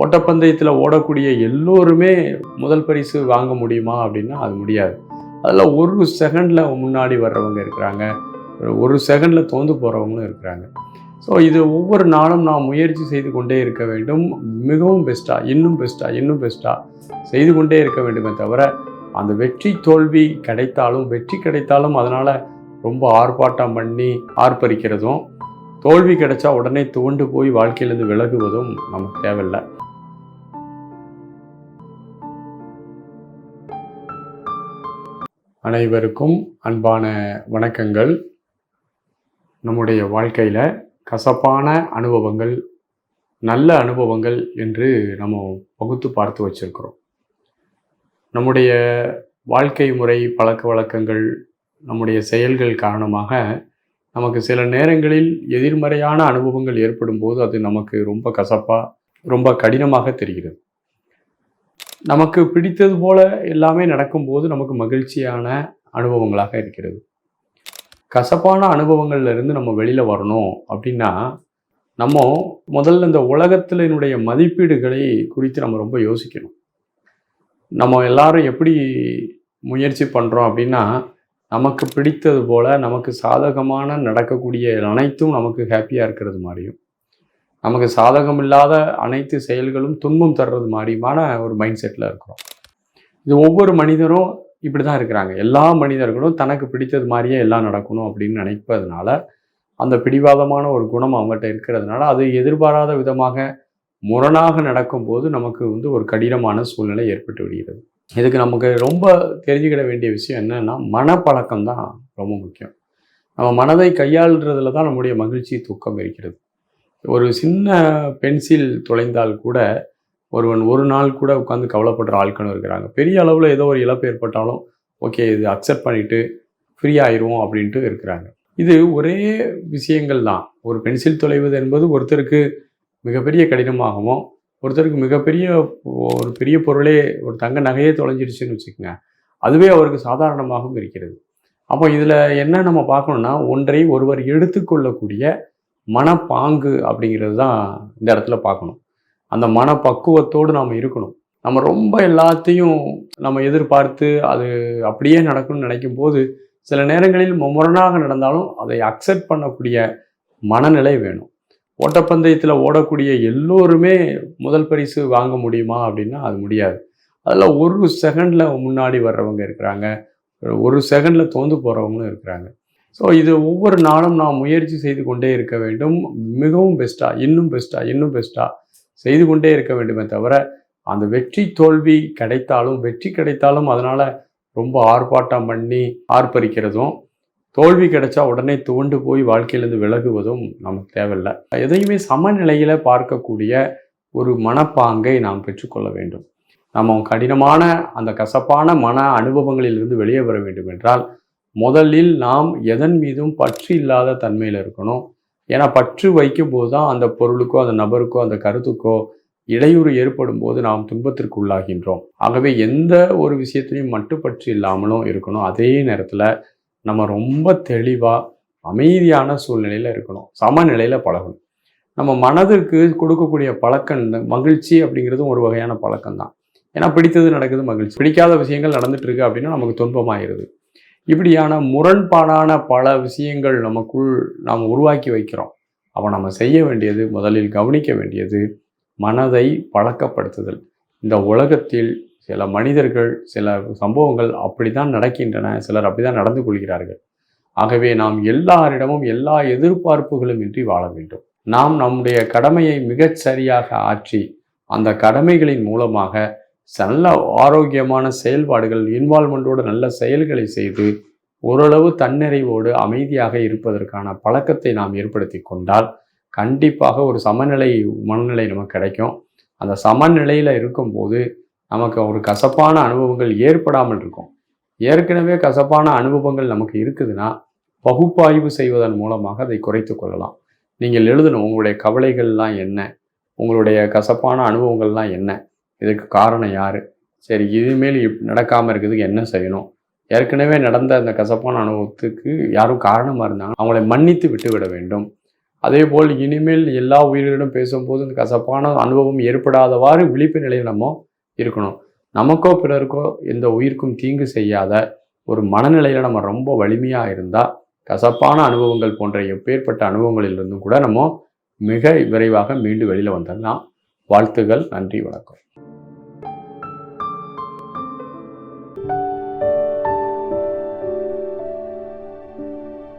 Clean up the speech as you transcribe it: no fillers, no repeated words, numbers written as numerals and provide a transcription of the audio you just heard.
ஓட்டப்பந்தயத்தில் ஓடக்கூடிய எல்லோருமே முதல் பரிசு வாங்க முடியுமா அப்படின்னா அது முடியாது. அதில் ஒரு செகண்டில் முன்னாடி வர்றவங்க இருக்கிறாங்க, ஒரு செகண்டில் தோந்து போகிறவங்களும் இருக்கிறாங்க. ஸோ இது ஒவ்வொரு நாளும் நாம் முயற்சி செய்து கொண்டே இருக்க வேண்டும். மிகவும் பெஸ்ட்டாக, இன்னும் பெஸ்ட்டாக, இன்னும் பெஸ்ட்டாக செய்து கொண்டே இருக்க வேண்டுமே தவிர, அந்த வெற்றி தோல்வி கிடைத்தாலும், வெற்றி கிடைத்தாலும் அதனால் ரொம்ப ஆர்ப்பாட்டம் பண்ணி ஆர்ப்பரிக்கிறதும், தோல்வி கிடைச்சா உடனே துவண்டு போய் வாழ்க்கையிலேருந்து விலகுவதும் நமக்கு தேவையில்லை. அனைவருக்கும் அன்பான வணக்கங்கள். நம்முடைய வாழ்க்கையில் கசப்பான அனுபவங்கள், நல்ல அனுபவங்கள் என்று நம்ம பகுத்து பார்த்து வச்சிருக்கிறோம். நம்முடைய வாழ்க்கை முறை, பழக்க வழக்கங்கள், நம்முடைய செயல்கள் காரணமாக நமக்கு சில நேரங்களில் எதிர்மறையான அனுபவங்கள் ஏற்படும் போது அது நமக்கு ரொம்ப கசப்பாக, ரொம்ப கடினமாக தெரிகிறது. நமக்கு பிடித்தது போல எல்லாமே நடக்கும்போது நமக்கு மகிழ்ச்சியான அனுபவங்களாக இருக்கிறது. கசப்பான அனுபவங்கள்ல இருந்து நம்ம வெளியில் வரணும் அப்படின்னா, நம்ம முதல்ல இந்த உலகத்தினுடைய மதிப்பீடுகளை குறித்து நம்ம ரொம்ப யோசிக்கணும். நம்ம எல்லாரும் எப்படி முயற்சி பண்ணுறோம் அப்படின்னா, நமக்கு பிடித்தது போல், நமக்கு சாதகமான நடக்கக்கூடிய அனைத்தும் நமக்கு ஹாப்பியாக இருக்கிறது மாதிரியும், நமக்கு சாதகம் இல்லாத அனைத்து செயல்களும் துன்பம் தர்றது மாதிரியுமான ஒரு மைண்ட் செட்டில் இருக்கிறோம். இது ஒவ்வொரு மனிதரும் இப்படி தான் இருக்கிறாங்க. எல்லா மனிதர்களும் தனக்கு பிடித்தது மாதிரியே எல்லாம் நடக்கணும் அப்படின்னு நினைப்பதுனால, அந்த பிடிவாதமான ஒரு குணம் அவங்ககிட்ட இருக்கிறதுனால, அது எதிர்பாராத விதமாக முரணாக நடக்கும்போது நமக்கு ஒரு கடினமான சூழ்நிலை ஏற்பட்டு விடுகிறது. இதுக்கு நமக்கு ரொம்ப தெரிஞ்சுக்கிட வேண்டிய விஷயம் என்னன்னா, மனப்பழக்கம் தான் ரொம்ப முக்கியம். நம்ம மனதை கையாளுறதுல தான் நம்முடைய மகிழ்ச்சி, துக்கம் இருக்கிறது. ஒரு சின்ன பென்சில் தொலைந்தால் கூட ஒருவன் ஒரு நாள் கூட உட்காந்து கவலைப்படுற ஆட்களும் இருக்கிறாங்க. பெரிய அளவில் ஏதோ ஒரு இழப்பு ஏற்பட்டாலும் ஓகே இது அக்செப்ட் பண்ணிவிட்டு ஃப்ரீ ஆயிடுவோம் அப்படின்ட்டு இருக்கிறாங்க. இது ஒரே விஷயங்கள் தான். ஒரு பென்சில் தொலைவது என்பது ஒருத்தருக்கு மிகப்பெரிய கடினமாகவும், ஒருத்தருக்கு மிகப்பெரிய ஒரு பெரிய பொருளே, ஒரு தங்க நகையே தொலைஞ்சிடுச்சுன்னு வச்சுக்கோங்க, அதுவே அவருக்கு சாதாரணமாகவும் இருக்கிறது. அப்போ இதில் என்ன நம்ம பார்க்கணுன்னா, ஒன்றை ஒருவர் எடுத்துக்கொள்ளக்கூடிய மனப்பாங்கு அப்படிங்கிறது தான் இந்த இடத்துல பார்க்கணும். அந்த மனப்பக்குவத்தோடு நாம் இருக்கணும். நம்ம ரொம்ப எல்லாத்தையும் நம்ம எதிர்பார்த்து அது அப்படியே நடக்கும்னு நினைக்கும் போது, சில நேரங்களில் முரணாக நடந்தாலும் அதை அக்செப்ட் பண்ணக்கூடிய மனநிலை வேணும். ஓட்டப்பந்தயத்தில் ஓடக்கூடிய எல்லோருமே முதல் பரிசு வாங்க முடியுமா அப்படின்னா அது முடியாது. அதில் ஒரு செகண்டில் முன்னாடி வர்றவங்க இருக்கிறாங்க, ஒரு செகண்டில் தோந்து போகிறவங்களும் இருக்கிறாங்க. ஸோ இது ஒவ்வொரு நாளும் நாம் முயற்சி செய்து கொண்டே இருக்க வேண்டும். மிகவும் பெஸ்ட்டாக, இன்னும் பெஸ்ட்டாக, இன்னும் பெஸ்ட்டாக செய்து கொண்டே இருக்க வேண்டுமே தவிர, அந்த வெற்றி தோல்வி கிடைத்தாலும், வெற்றி கிடைத்தாலும் அதனால் ரொம்ப ஆர்ப்பாட்டம் பண்ணி ஆர்ப்பரிக்கிறதும், தோல்வி கிடைச்சா உடனே துவண்டு போய் வாழ்க்கையிலேருந்து விலகுவதும் நமக்கு தேவையில்லை. எதையுமே சமநிலையில் பார்க்கக்கூடிய ஒரு மனப்பாங்கை நாம் பெற்றுக்கொள்ள வேண்டும். நம்ம கடினமான அந்த கசப்பான மன அனுபவங்களிலிருந்து வெளியே வர வேண்டும் என்றால், முதலில் நாம் எதன் மீதும் பற்று இல்லாத தன்மையில் இருக்கணும். ஏன்னா பற்று வைக்கும் போது தான் அந்த பொருளுக்கோ, அந்த நபருக்கோ, அந்த கருத்துக்கோ இடையூறு ஏற்படும் போது நாம் துன்பத்திற்கு உள்ளாகின்றோம். ஆகவே எந்த ஒரு விஷயத்திலையும் மட்டுப்பற்று இல்லாமலும் இருக்கணும். அதே நேரத்தில் நம்ம ரொம்ப தெளிவாக அமைதியான சூழ்நிலையில் இருக்கணும். சமநிலையில் பழகணும். நம்ம மனதிற்கு கொடுக்கக்கூடிய பழக்கம், இந்த மகிழ்ச்சி அப்படிங்கிறதும் ஒரு வகையான பழக்கம் தான். ஏன்னா பிடித்தது நடக்குது மகிழ்ச்சி, பிடிக்காத விஷயங்கள் நடந்துட்டு இருக்கு அப்படின்னா நமக்கு துன்பமாயிருது. இப்படியான முரண்பாடான பல விஷயங்கள் நமக்குள் நாம் உருவாக்கி வைக்கிறோம். அப்போ நம்ம செய்ய வேண்டியது, முதலில் கவனிக்க வேண்டியது மனதை பழக்கப்படுத்துதல். இந்த உலகத்தில் சில மனிதர்கள், சில சம்பவங்கள் அப்படித்தான் நடக்கின்றன, சிலர் அப்படிதான் நடந்து கொள்கிறார்கள். ஆகவே நாம் எல்லாரிடமும் எல்லா எதிர்பார்ப்புகளும் இன்றி வாழ வேண்டும். நாம் நம்முடைய கடமையை மிகச் சரியாக ஆற்றி, அந்த கடமைகளின் மூலமாக நல்ல ஆரோக்கியமான செயல்பாடுகள், இன்வால்மெண்ட்டோடு நல்ல செயல்களை செய்து ஓரளவு தன்னிறைவோடு அமைதியாக இருப்பதற்கான பழக்கத்தை நாம் ஏற்படுத்தி கொண்டால் கண்டிப்பாக ஒரு சமநிலை மனநிலை நமக்கு கிடைக்கும். அந்த சமநிலையில் இருக்கும்போது நமக்கு ஒரு கசப்பான அனுபவங்கள் ஏற்படாமல் இருக்கும். ஏற்கனவே கசப்பான அனுபவங்கள் நமக்கு இருக்குதுன்னா பகுப்பாய்வு செய்வதன் மூலமாக அதை குறைத்து கொள்ளலாம். நீங்கள் எழுதணும், உங்களுடைய கவலைகள்லாம் என்ன, உங்களுடைய கசப்பான அனுபவங்கள்லாம் என்ன, இதுக்கு காரணம் யார், சரி இனிமேல் நடக்காமல் இருக்கிறதுக்கு என்ன செய்யணும், ஏற்கனவே நடந்த அந்த கசப்பான அனுபவத்துக்கு யாரும் காரணமாக இருந்தாங்க அவங்களை மன்னித்து விட்டுவிட வேண்டும். அதேபோல் இனிமேல் எல்லா உயிர்களிடம் பேசும்போது இந்த கசப்பான அனுபவம் ஏற்படாதவாறு விழிப்பு நிலையில் நம்ம இருக்கணும். நமக்கோ பிறருக்கோ எந்த உயிருக்கும் தீங்கு செய்யாத ஒரு மனநிலையில் நம்ம ரொம்ப வலிமையாக இருந்தால் கசப்பான அனுபவங்கள் போன்ற எப்பேற்பட்ட அனுபவங்களிலிருந்தும் கூட நம்ம மிக விரைவாக மீண்டு வெளியில் வந்துடலாம். வாழ்த்துகள். நன்றி. வணக்கம்.